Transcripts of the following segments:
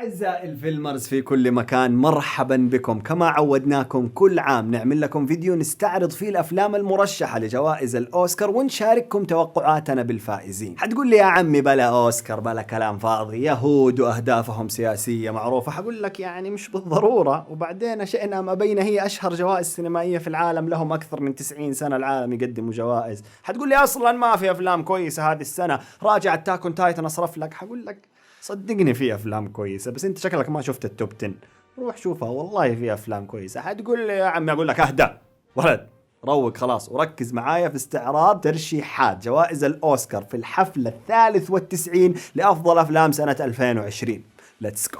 أعزائي الفيلمرز في كل مكان، مرحبا بكم. كما عودناكم كل عام نعمل لكم فيديو نستعرض فيه الأفلام المرشحة لجوائز الأوسكار ونشارككم توقعاتنا بالفائزين. حتقول لي يا عمي بلا أوسكار بلا كلام فاضي، يهود وأهدافهم سياسية معروفة. حقول لك يعني مش بالضرورة، وبعدين شئنا أم أبينا هي أشهر جوائز سينمائية في العالم، لهم أكثر من 90 سنة العالم يقدموا جوائز. حتقول لي أصلا ما في أفلام كويسة هذه السنة، راجع أتاك أون تايتن أصرف لك. حقول لك صدقني في افلام كويسه، بس انت شكلك ما شفت التوب 10. روح شوفها والله في افلام كويسه. حتقول لي يا عمي، اقول لك اهدى ولد، روق خلاص وركز معايا في استعراض ترشيحات جوائز الاوسكار في الحفل 93 لافضل افلام سنه 2020. ليتس جو.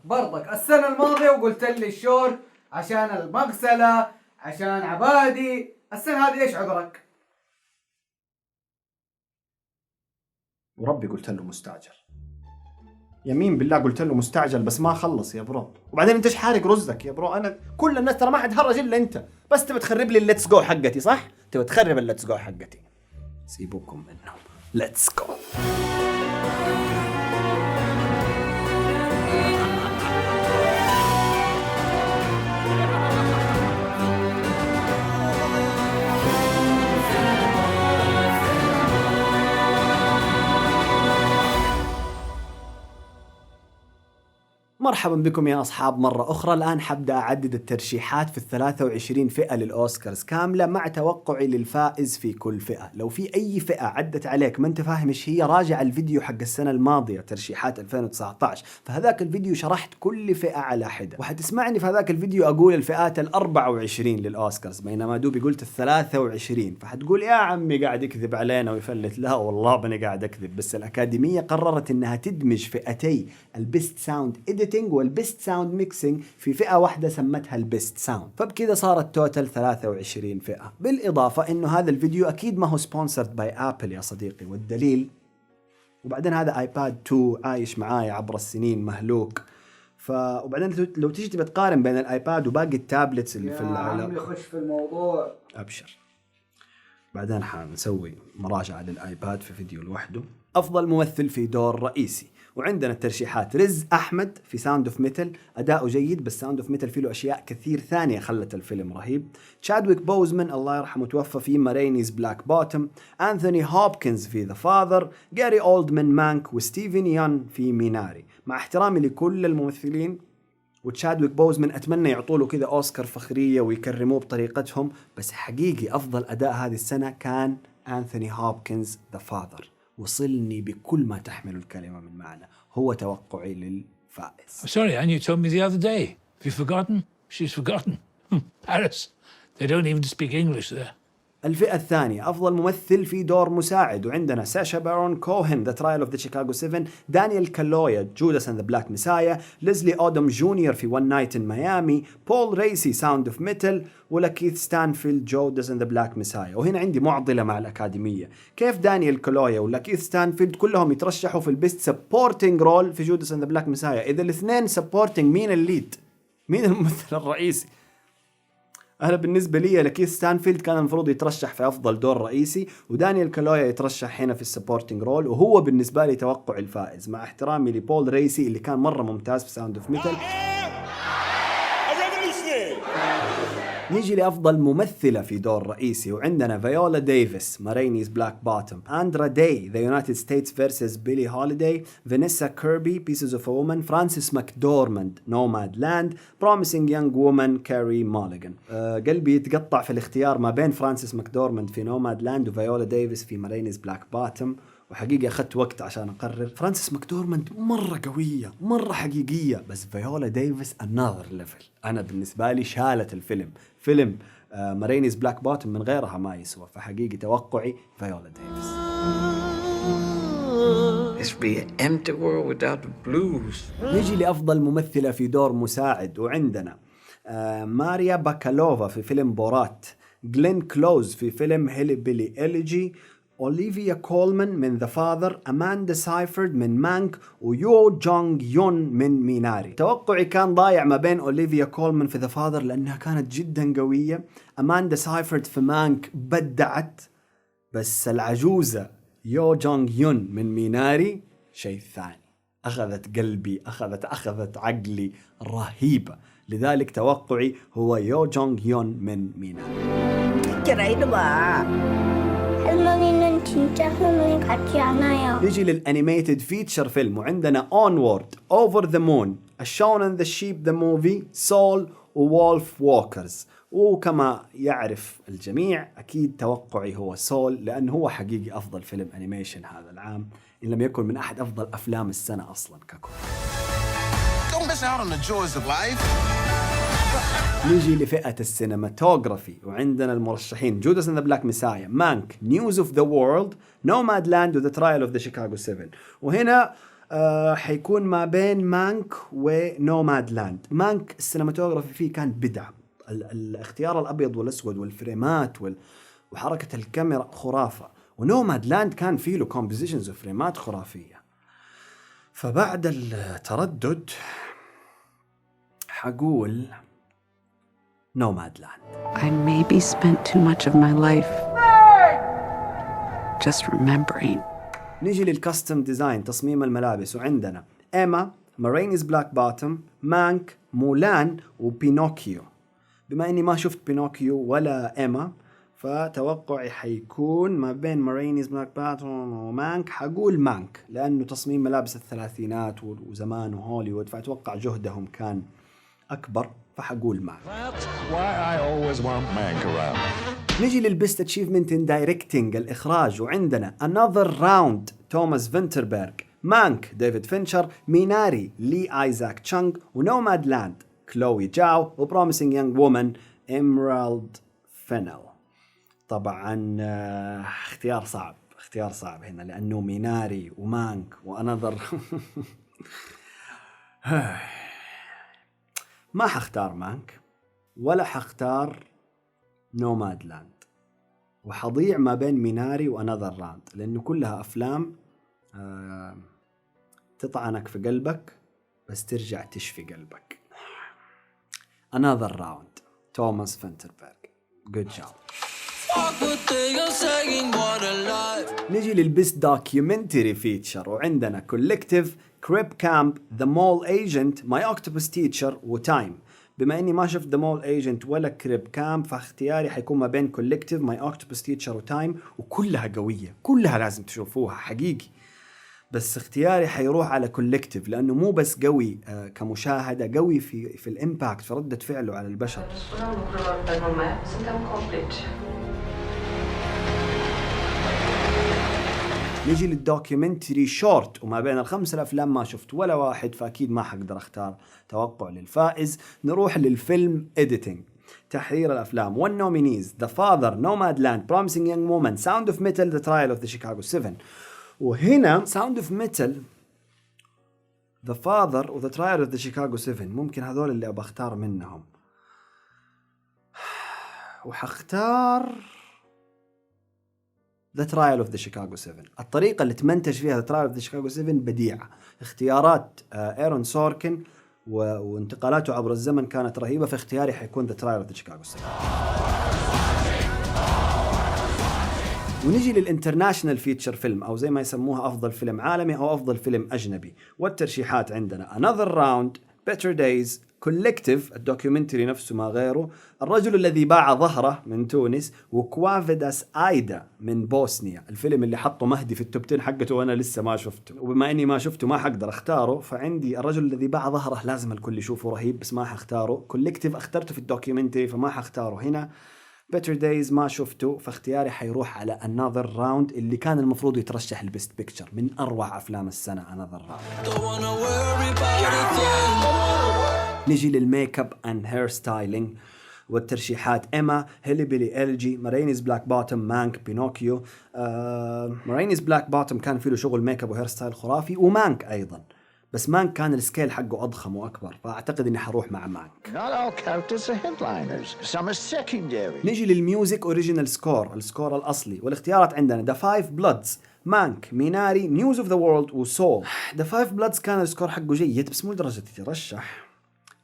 برضك السنة الماضية وقلت لي الشور عشان المغسلة عشان عبادي. السنة هذه ايش عذرك؟ وربي قلت له مستعجل، يمين بالله قلت له مستعجل، بس ما خلص يا برو. وبعدين انت ايش حارق رزقك يا برو؟ انا كل الناس ترى ما حد هرج الا انت، بس تبي تخرب لي الليتس جو حقتي، صح؟ تبي تخرب الليتس جو حقتي. سيبوكم منهم، ليتس جو. مرحبا بكم يا أصحاب مرة أخرى. الآن حبدأ أعدد الترشيحات في 23 فئة للأوسكارز كاملة مع توقعي للفائز في كل فئة. لو في أي فئة عدت عليك ما أنت فاهم إيش هي، راجع الفيديو حق السنة الماضية ترشيحات 2019، فهذاك الفيديو شرحت كل فئة على حدة، وحتسمعني في هذاك الفيديو أقول الفئات 24 للأوسكارز بينما دوبي قلت 23. فحتقول يا عمي قاعد يكذب علينا ويفلت. لا والله ماني قاعد أكذب، بس الأكاديمية قررت إنها تدمج فئتي البيست ساوند إديتنج والبيست ساوند ميكسينج في فئة واحدة سمتها البيست ساوند، فبكذا صارت توتال 23 فئة. بالإضافة إنه هذا الفيديو أكيد ما هو سبونسرد باي آبل يا صديقي، والدليل وبعدين هذا آيباد 2 عايش معايا عبر السنين مهلوك. وبعدين لو تيجي تبي تقارن بين الآيباد وباقي التابلتس اللي في العالم، يا عمي خش في الموضوع. أبشر، بعدين حنسوي مراجعة للآيباد في فيديو لوحده. أفضل ممثل في دور رئيسي، وعندنا الترشيحات: رز أحمد في ساوند اوف ميتل، أداؤه جيد بس ساوند اوف ميتل فيه له أشياء كثير ثانية خلت الفيلم رهيب. تشادويك بوزمان الله يرحمه توفى في مارينيز بلاك بوتم. أنثوني هوبكنز في ذا فاذر. جاري أولدمان مانك. وستيفن يان في ميناري. مع احترامي لكل الممثلين، وتشادويك بوزمان أتمنى يعطوا له كذا أوسكار فخرية ويكرموه بطريقتهم، بس حقيقي أفضل أداء هذه السنة كان أنثوني هوبكنز ذا فاذر. وصلني بكل ما تحمل الكلمة من معنى. هو توقعي للفائز. Sorry, Anne, you told me the other day. Have you forgotten? She's forgotten. Paris. They don't even speak English there. الفئة الثانية أفضل ممثل في دور مساعد، وعندنا ساشا بارون كوهن The Trial of the Chicago 7، دانيال كالويا جوداس and the Black Messiah، ليزلي أودم جونيور في One Night in Miami، بول ريسي Sound of Metal، ولكيث ستانفيلد جوداس and the Black Messiah. وهنا عندي معضلة مع الأكاديمية، كيف دانيال كالويا ولكيث ستانفيلد كلهم يترشحوا في البيست سبورتينج رول في جوداس and the Black Messiah، إذا الاثنين سبورتينج مين الليد؟ مين الممثل الرئيسي؟ أنا بالنسبة لي لكيث ستانفيلد كان المفروض يترشح في أفضل دور رئيسي، ودانيال كالويا يترشح هنا في السبورتينج رول، وهو بالنسبة لي توقع الفائز مع احترامي لبول ريسي اللي كان مرة ممتاز في ساوند اوف ميتل. نيجي لأفضل ممثلة في دور رئيسي، وعندنا فيولا ديفيس مارينيز بلاك بوتم، أندرا داي ذا يونايتد ستيتس فيرسز بيلي هوليداي، فانيسا كيربي بيسز اوف وومن، فرانسيس ماكدورماند نوماد لاند، بروميسينج يونج وومن كاري ماليغان. قلبي يتقطع في الاختيار ما بين فرانسيس ماكدورماند في نوماد لاند وفيولا ديفيس في مارينيز بلاك بوتم، وحقيقة أخذت وقت عشان أقرر. فرانسيس ماكدورماند مرة قوية مرة حقيقية، بس فيولا ديفيس another level. أنا بالنسبة لي شالت الفيلم. فيلم مارينيز بلاك بوتم من غيرها ما يسوى، فحقيقي توقعي فيولا ديفيس. This be an empty world without the blues. نيجي لأفضل ممثلة في دور مساعد، وعندنا ماريا باكالوفا في فيلم بورات، جلين كلوز في فيلم هيلي بيلي إليجي، أوليفيا كولمان من ذا فاذر، أماندا سايفرد من مانك، ويو جونغ يون من ميناري. توقعي كان ضايع ما بين أوليفيا كولمان في ذا فاذر لأنها كانت جدا قوية، أماندا سايفرد في مانك بدعت، بس العجوزة يو جونغ يون من ميناري شيء ثاني. أخذت قلبي، أخذت عقلي، رهيبة. لذلك توقعي هو يو جونغ يون من ميناري. 할머니는 진짜 할머니 같지 않아요. نيجي للأنيميتد فيتشر فيلم، وعندنا Onward, Over the Moon, A Shaun and the Sheep the Movie, Soul وولف ووكرز. وكما يعرف الجميع أكيد توقعي هو سول، لأنه هو حقيقي أفضل فيلم أنيميشن هذا العام، إن لم يكن من أحد أفضل أفلام السنة أصلاً ككل. Don't miss out on the joys of life. نيجي لفئة السينماتوغرافي، وعندنا المرشحين جوداس اند ذا بلاك ميسايا، مانك، نيوز اوف ذا وورلد، نوماد لاند وذا ترايل اوف ذا شيكاغو 7. وهنا حيكون ما بين مانك ونوماد لاند. مانك السينماتوغرافي فيه كان بدعة، الاختيار الأبيض والأسود والفريمات وحركة الكاميرا خرافة. ونوماد لاند كان فيه له كومبوزيشنز وفريمات خرافية. فبعد التردد حقول Nomadland. I maybe spent too much of my life just remembering. نيجي للكاستم ديزاين، تصميم الملابس، وعندنا إيما، مارينيز بلاك باتم، مانك، مولان وبينوكيو. بما إني ما شفت بينوكيو ولا إيما، فتوقعي حيكون ما بين مارينيز بلاك باتم ومانك. حقول مانك لأنه تصميم ملابس الثلاثينات وزمان وهوليوود، فأتوقع جهدهم كان أكبر، فحقول مانك. Why I always want Mank around. نجي للبيست اتشيفمنت ان دايركتنج، الإخراج، وعندنا Another Round توماس فينتربرغ، مانك ديفيد فينشر، ميناري لي آيزاك تشانغ، ونوماد لاند كلوي جاو، وبروميسينج يونغ وومن إمرالد فينل. طبعا اختيار صعب هنا، لأنه ميناري ومانك وأنذر ما حختار مانك ولا حختار نوماد لاند، وحضيع ما بين ميناري وأنذر راوند، لأنه كلها أفلام تطعنك في قلبك بس ترجع تشفي قلبك. أنذر راوند توماس فينتربرغ. Good job. نجي للبيست دوكيومنتري فيتشر، وعندنا كولكتيف، كريب كامب، ذا مول ايجنت، ماي اوكتوبس تيتشر، وتايم. بما اني ما شفت ذا مول ايجنت ولا كريب كامب، فاختياري حيكون ما بين كولكتيف، ماي اوكتوبس تيتشر، وتايم. وكلها قوية، كلها لازم تشوفوها حقيقي، بس اختياري حيروح على كولكتيف، لانه مو بس قوي كمشاهدة، قوي في الامباكت، في ردة فعله على البشر. نيجي للدوكيومنتري شورت، وما بين الخمس الأفلام ما شفت ولا واحد، فأكيد ما حقدر أختار توقع للفائز. نروح للفيلم إديتينج، تحرير الأفلام، والنومينيز The Father, Nomadland, Promising Young Woman, Sound of Metal, The Trial of the Chicago 7. وهنا Sound of Metal, The Father و The Trial of the Chicago 7 ممكن هذول اللي أبغى أختار منهم، وحختار The Trial of the Chicago 7. الطريقة اللي تمنتج فيها The Trial of the Chicago 7 بديعة. اختيارات إيرون سوركن وانتقالاته عبر الزمن كانت رهيبة، في اختياري حيكون The Trial of the Chicago 7. ونجي للإنترناشنال فيتشر فيلم، أو زي ما يسموها أفضل فيلم عالمي أو أفضل فيلم أجنبي. والترشيحات عندنا Another Round, Better Days, كولكتيف الدوكيومنتري نفسه ما غيره، الرجل الذي باع ظهره من تونس، وكوافيداس آيدا من بوسنيا، الفيلم اللي حطه مهدي في التوب 10 حقته وأنا لسه ما شفته، وبما إني ما شفته ما حقدر أختاره، فعندي الرجل الذي باع ظهره لازم الكل يشوفه رهيب، بس ما حختاره. كولكتيف اخترته في الدوكيومنتري فما حختاره هنا. Better Days ما شفته، فاختياري حيروح على Another Round اللي كان المفروض يترشح البيست بيكتشر، من أروع أفلام السنة Another Round. نجي للميك اب اند هير ستايلينج، والترشيحات إيما، هيلي بيلي إلجي، مارينيز بلاك باتم، مانك، بينوكيو. مارينيز بلاك باتم كان فيه له شغل ميك اب وهير ستايل خرافي، ومانك أيضا، بس مانك كان السكيل حقه أضخم وأكبر، فأعتقد إني حروح مع مانك. Not all characters are headliners. Some are secondary. نجي للميوزك أوريجينال سكور، السكور الأصلي، والاختيارات عندنا The Five Bloods، مانك، ميناري، نيوز اوف ذا وورلد، وسول. The Five Bloods كان السكور حقه جيد بس مو لدرجة يترشح.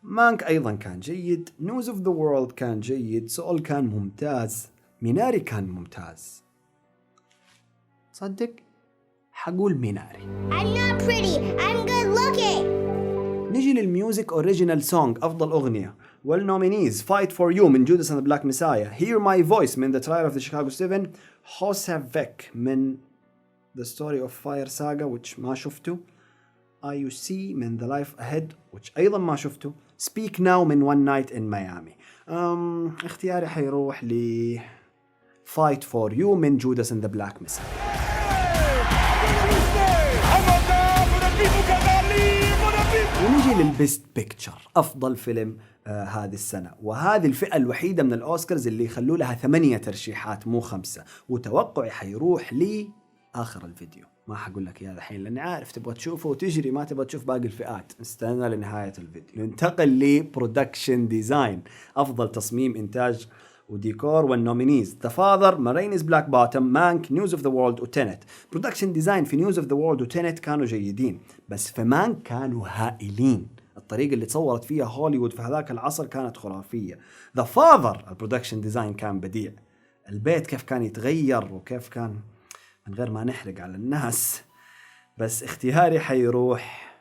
مانك أيضا كان جيد، نيوز اوف ذا وورلد كان جيد، سول كان ممتاز، ميناري كان ممتاز. صدق حقول ميناري. I'm not pretty. I'm good looking. نيجي للميوزك اوريجينال سونج أفضل أغنية، والنومينيز Fight for You من جوداس اند بلاك مسايا، Hear My Voice من The Trial of the Chicago 7، Hosavek من The Story of Fire Saga which ما شفته، IUC من The Life Ahead which أيضا ما شفته، Speak Now من One Night in Miami. اختياري حيروح ل Fight for You من جوداس اند بلاك مسايا. ونجي للبيست بيكتشر أفضل فيلم هذه السنة، وهذه الفئة الوحيدة من الأوسكارز اللي يخلوا لها 8 ترشيحات مو 5، وتوقعي حيروح لي آخر الفيديو. ما حقول لك يا الحين لأني عارف تبغى تشوفه وتجري ما تبغى تشوف باقي الفئات، استنى لنهاية الفيديو. ننتقل لبرودكشن ديزاين أفضل تصميم إنتاج وديكور، والنومينيز The Father، ما رين إز بلاك بوتم، مانك، نيوز اوف ذا وورلد وتنت. برودكشن ديزاين في نيوز اوف ذا وورلد وتنت كانوا جيدين، بس في مانك كانوا هائلين. الطريقة اللي تصورت فيها هوليوود في هذاك العصر كانت خرافية. The Father البرودكشن ديزاين كان بديع، البيت كيف كان يتغير وكيف كان، من غير ما نحرق على الناس، بس اختياري حيروح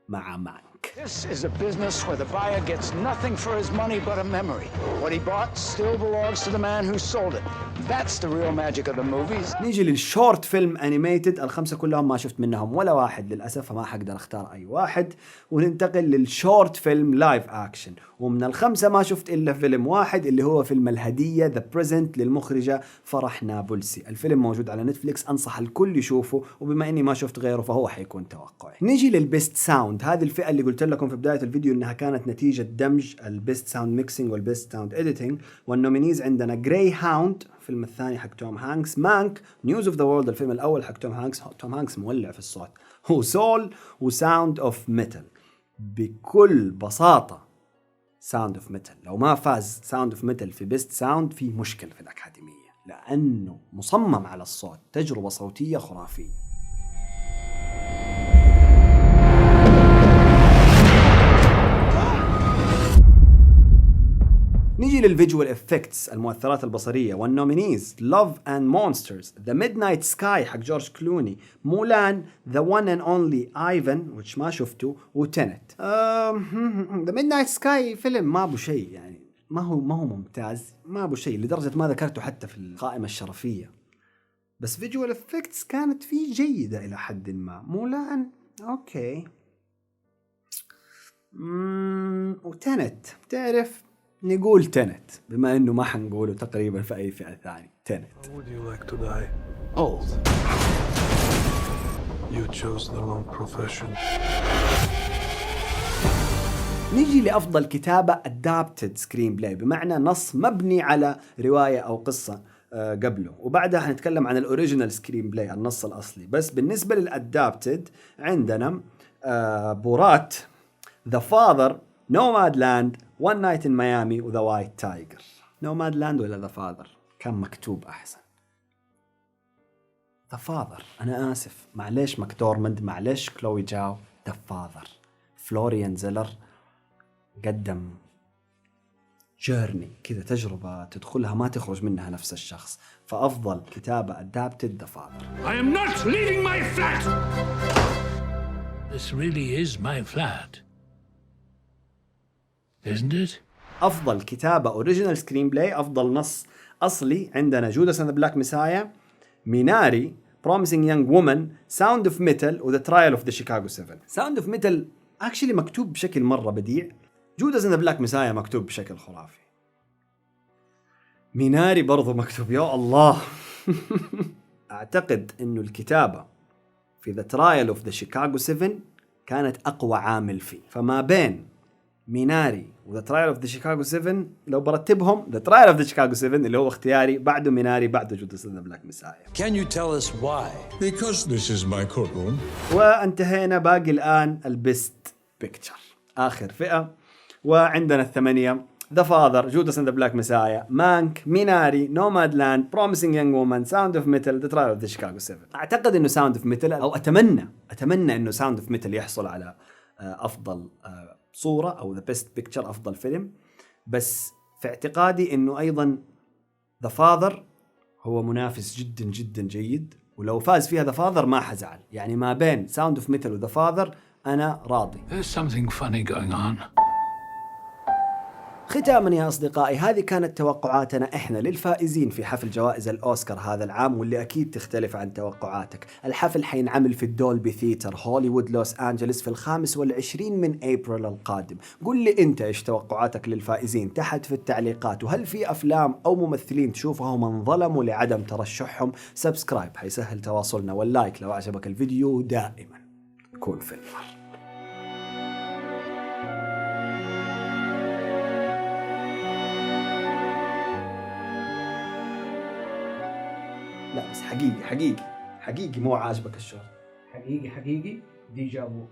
مع مانك. This is a business where the buyer gets nothing for his money but a memory. What he bought still belongs to the man who sold it. That's the real magic of the movies. نيجي للشورت فيلم انيميتد، الخمسة كلهم ما شفت منهم ولا واحد للأسف، فما حقدر اختار أي واحد. وننتقل للشورت فيلم لايف أكشن، ومن الخمسة ما شفت إلا فيلم واحد اللي هو فيلم الهدية ذا بريزنت للمخرجة فرح نابلسي. الفيلم موجود على نتفليكس، أنصح الكل يشوفه، وبما إني ما شفت غيره فهو حيكون توقعي. نيجي للبيست ساوند، هذه الفئة اللي قلت لكم في بداية الفيديو إنها كانت نتيجة دمج البيست ساوند ميكسينج والبيست ساوند إديتينج. والنومينيز عندنا جراي هاوند الفيلم الثاني حق توم هانكس، مانك، نيوز اوف ذا وورلد الفيلم الأول حق توم هانكس مولع في الصوت، هو سول، وساوند اوف ميتال. بكل بساطة ساوند اوف ميتال لو ما فاز ساوند اوف ميتال في بيست ساوند في مشكلة في الأكاديمية، لأنه مصمم على الصوت، تجربة صوتية خرافية. نيجي للفيجوال افكتس المؤثرات البصرية، والنومينيز Love and Monsters، The Midnight Sky حق جورج كلوني، مولان، The One and Only Ivan which ما شفته، وتنت. The Midnight Sky فيلم ما ابو شيء، يعني ما هو ممتاز، ما ابو شيء لدرجة ما ذكرته حتى في القائمة الشرفية، بس فيجوال افكتس كانت فيه جيدة إلى حد ما. مولان اوكي، وتنت تعرف نقول تنت بما انه ما حنقوله تقريبا في اي فئة ثانية. تنت. Would you like to die? Old. You chose the wrong profession. نيجي لأفضل كتابة adapted screenplay، بمعنى نص مبني على رواية أو قصة قبله، وبعدها حنتكلم عن الأوريجينال screenplay النص الأصلي. بس بالنسبة للأدابتد عندنا بورات، The Father، Nomadland، One Night in Miami، وThe White Tiger. Nomadland ولا The Father؟ كان مكتوب أحسن. The Father، أنا آسف، معليش ماكدورماند، معليش كلوي جاو، The Father. فلوريان زيلر قدم جيرني كذا، تجربة تدخلها ما تخرج منها نفس الشخص، فأفضل كتابة adapted The Father. I am not leaving my flat! This really is my flat. Isn't it? أفضل كتابة أوريجينال سكرين بلاي، أفضل نص أصلي، عندنا جوداس اند ذا بلاك مسايا، ميناري، Promising Young Woman، Sound of Metal، وThe Trial of the Chicago 7. Sound of Metal actually مكتوب بشكل مرة بديع، جوداس اند ذا بلاك مسايا مكتوب بشكل خرافي، ميناري برضو مكتوب يا الله. أعتقد إنه الكتابة في The Trial of the Chicago 7 كانت أقوى عامل فيه، فما بين ميناري وذا ترايل اوف ذا شيكاغو 7 لو برتبهم ذا ترايل اوف ذا شيكاغو 7 اللي هو اختياري، بعده ميناري، بعده جوداس اند ذا بلاك مسايا. Can you tell us why? Because this is my courtroom. وانتهينا، باقي الآن البيست بيكتشر آخر فئة، وعندنا الثمانية: The Father، جوداس اند ذا بلاك مسايا، مانك، ميناري، نومادلاند، Promising Young Woman، Sound of Metal، The Trial of the Chicago 7. أعتقد إنه Sound of Metal، أو أتمنى إنه Sound of Metal يحصل على أفضل صورة أو The Best Picture أفضل فيلم، بس في اعتقادي إنه أيضا The Father هو منافس جدا جدا جيد، ولو فاز فيها ذا فاذر ما حزعل، يعني ما بين ساوند اوف ميتال وذا فاذر أنا راضي. There's something funny going on. ختاما يا أصدقائي، هذه كانت توقعاتنا إحنا للفائزين في حفل جوائز الأوسكار هذا العام، واللي أكيد تختلف عن توقعاتك. الحفل حينعمل في الدولبي ثيتر هوليوود لوس أنجلس في 25 من أبريل القادم. قل لي أنت إيش توقعاتك للفائزين تحت في التعليقات، وهل في أفلام أو ممثلين تشوفهم انظلموا لعدم ترشحهم؟ سبسكرايب حيسهل تواصلنا، واللايك لو أعجبك الفيديو. دائما كون في النار. لا بس حقيقي مو عاجبك الشغل. حقيقي ديجافو.